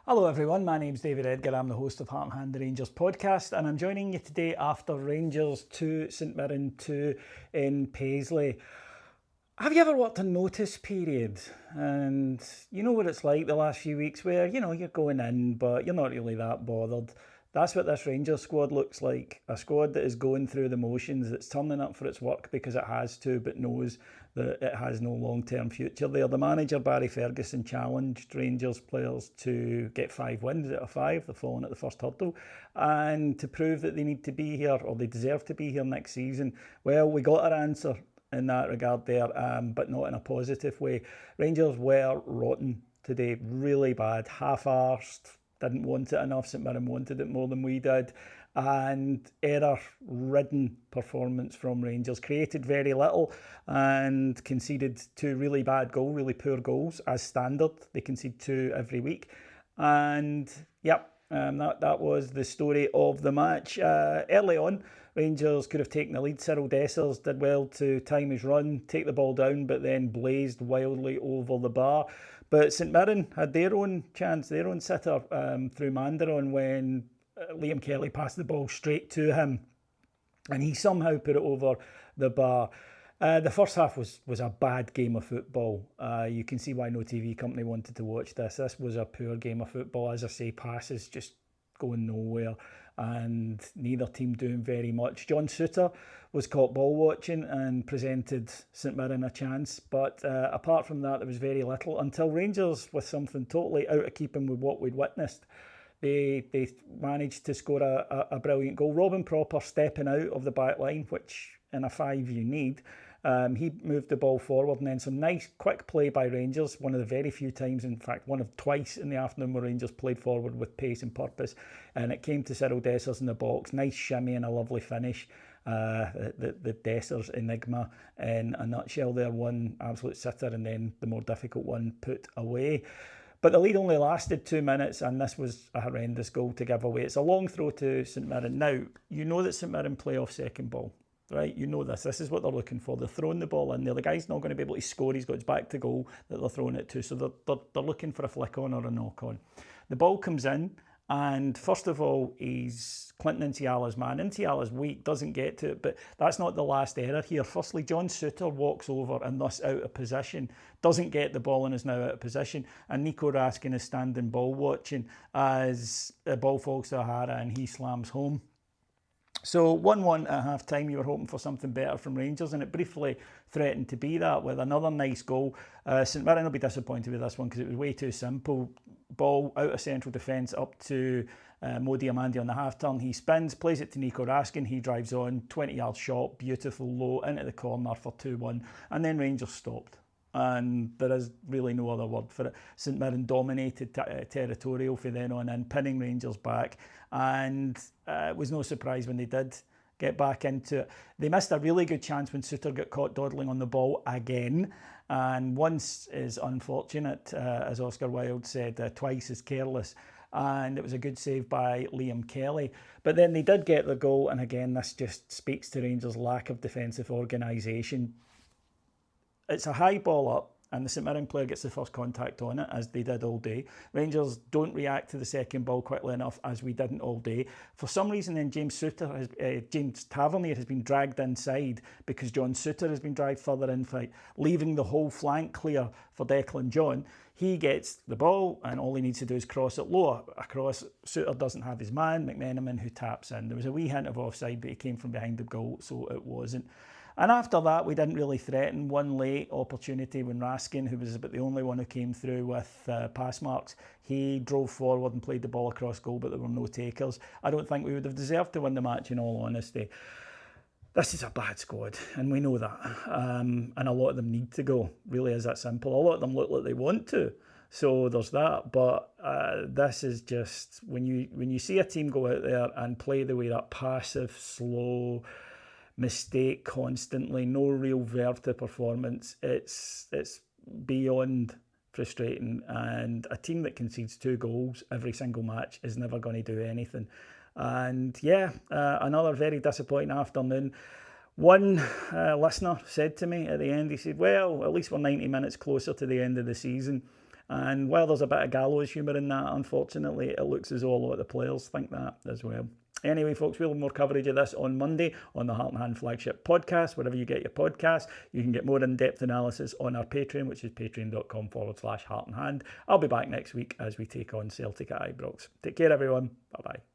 Hello everyone, my name's David Edgar, I'm the host of Heart and Hand the Rangers podcast, and I'm joining you today after Rangers 2, St Mirren 2 in Paisley. Have you ever worked a notice period? And you know what it's like the last few weeks where, you're going in, but you're not really that bothered. That's what this Rangers squad looks like. A squad that is going through the motions, that's turning up for its work because it has to, but knows that it has no long-term future there. The manager, Barry Ferguson, challenged Rangers players to get 5 wins out of 5. They've fallen at the first hurdle. And to prove that they need to be here, or they deserve to be here next season, well, we got our answer in that regard there, but not in a positive way. Rangers were rotten today, really bad, half-arsed, didn't want it enough. St Mirren wanted it more than we did, and error-ridden performance from Rangers. Created very little and conceded 2 really bad goals, really poor goals as standard. They concede 2 every week, and that was the story of the match. Early on, Rangers could have taken the lead. Cyril Dessers did well to time his run, take the ball down, but then blazed wildly over the bar. But St Mirren had their own chance, their own sitter through Mandaron when Liam Kelly passed the ball straight to him, and he somehow put it over the bar. The first half was a bad game of football. You can see why no TV company wanted to watch this. This was a poor game of football. As I say, passes just going nowhere, and neither team doing very much. John Souttar was caught ball watching and presented St Mirren a chance, but apart from that, there was very little until Rangers, with something totally out of keeping with what we'd witnessed, they managed to score a brilliant goal. Robin Propper stepping out of the back line, which in a 5 you need. He moved the ball forward, and then some nice quick play by Rangers, one of the very few times, in fact one of twice in the afternoon, where Rangers played forward with pace and purpose, and it came to Cyril Dessers in the box. Nice shimmy and a lovely finish. The Dessers enigma in a nutshell there. One absolute sitter, and then the more difficult one put away. But the lead only lasted 2 minutes, and this was a horrendous goal to give away. It's a long throw to St Mirren. Now, you know that St Mirren play off second ball, right? You know this. This is what they're looking for. They're throwing the ball in there. The guy's not going to be able to score. He's got his back to goal that they're throwing it to. So they're looking for a flick on or a knock on. The ball comes in, and first of all, he's Clinton Nsiala's man. Nsiala's weak, doesn't get to it, but that's not the last error here. Firstly, John Souttar walks over and thus out of position, doesn't get the ball and is now out of position, and Nico Raskin is standing ball watching as the ball falls to O'Hara and he slams home. So 1-1 at half-time, you were hoping for something better from Rangers, and it briefly threatened to be that with another nice goal. St Mirren will be disappointed with this one because it was way too simple. Ball out of central defence up to Mo Diamandi on the half-turn. He spins, plays it to Nico Raskin. He drives on, 20-yard shot, beautiful low, into the corner for 2-1. And then Rangers stopped. And there is really no other word for it. St Mirren dominated territorial for then on in, pinning Rangers back. And it was no surprise when they did get back into it. They missed a really good chance when Souttar got caught dawdling on the ball again. And once is unfortunate, as Oscar Wilde said, twice is careless. And it was a good save by Liam Kelly. But then they did get the goal, and again, this just speaks to Rangers' lack of defensive organisation. It's a high ball up, and the St Mirren player gets the first contact on it, as they did all day. Rangers don't react to the second ball quickly enough, as we didn't all day. For some reason, then James Tavernier has been dragged inside because John Souttar has been dragged further in fight, leaving the whole flank clear for Declan John. He gets the ball, and all he needs to do is cross it lower. Across, Souttar doesn't have his man, McMenamin, who taps in. There was a wee hint of offside, but he came from behind the goal, so it wasn't. And after that, we didn't really threaten. One late opportunity when Raskin, who was about the only one who came through with pass marks, he drove forward and played the ball across goal, but there were no takers. I don't think we would have deserved to win the match, in all honesty. This is a bad squad, and we know that. And a lot of them need to go. Really is that simple. A lot of them look like they want to. So there's that. But this is just, when you see a team go out there and play the way that passive, slow, mistake constantly, no real verve to performance, it's beyond frustrating. And a team that concedes 2 goals every single match is never going to do anything. And another very disappointing afternoon. One listener said to me at the end, he said, well, at least we're 90 minutes closer to the end of the season. And while there's a bit of gallows humour in that, unfortunately, it looks as though a lot of the players think that as well. Anyway, folks, we'll have more coverage of this on Monday on the Heart and Hand Flagship Podcast. Wherever you get your podcasts, you can get more in-depth analysis on our Patreon, which is patreon.com/Heart and Hand. I'll be back next week as we take on Celtic at Ibrox. Take care, everyone. Bye-bye.